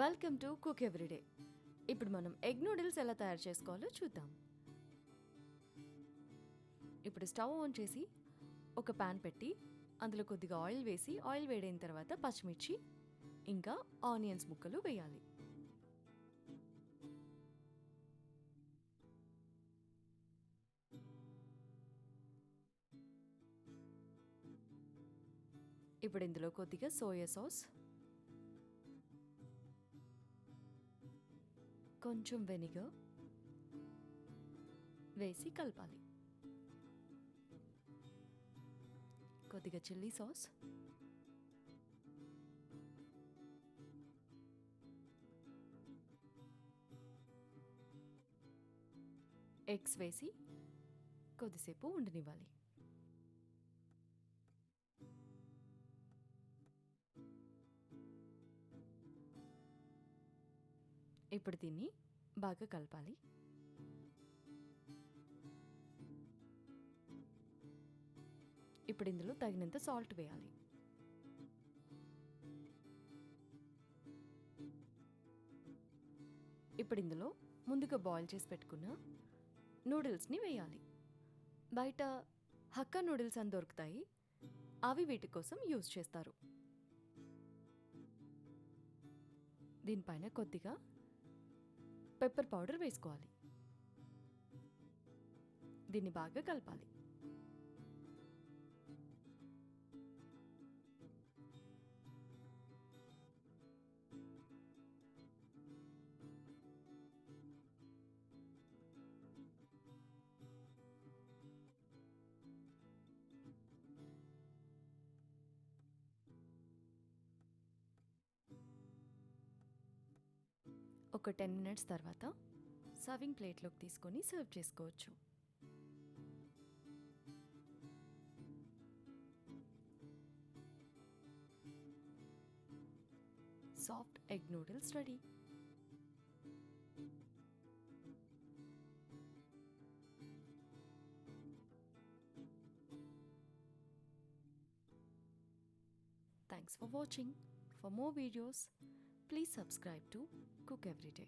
Welcome to cook everyday. ఇప్పుడు మనం egg noodles ఎలా తయారు చేసుకోవాలో చూద్దాం. ఇప్పుడు స్టవ్ ఆన్ చేసి ఒక పాన్ పెట్టి అందులో కొద్దిగా ఆయిల్ వేసి ఆయిల్ వేడైన తర్వాత పచ్చిమిర్చి ఇంకా ఆనియన్స్ ముక్కలు వేయాలి. ఇప్పుడు ఇందులో కొద్దిగా సోయా సాస్, కొంచెం వెనిగర్ వేసి కలపాలి. కొద్దిగా చిల్లీ సాస్, ఎగ్స్ వేసి కొద్దిసేపు ఉండనివ్వాలి. ఇప్పుడు దీన్ని బాగా కలపాలి. ఇప్పుడు ఇందులో తగినంత సాల్ట్ వేయాలి. ఇప్పుడు ఇందులో ముందుగా బాయిల్ చేసి పెట్టుకున్న నూడిల్స్ని వేయాలి. బయట హక్కా నూడిల్స్ అని దొరుకుతాయి, అవి వీటి కోసం యూజ్ చేస్తారు. దీనిపైన కొద్దిగా పెప్పర్ పౌడర్ వేసుకోవాలి. దీన్ని బాగా కలపాలి. ఒక 10 minutes తర్వాత సర్వింగ్ ప్లేట్లోకి తీసుకొని సర్వ్ చేసుకోవచ్చు. Soft egg noodles ready. Thanks for watching. For more videos, please subscribe to Cook Everyday.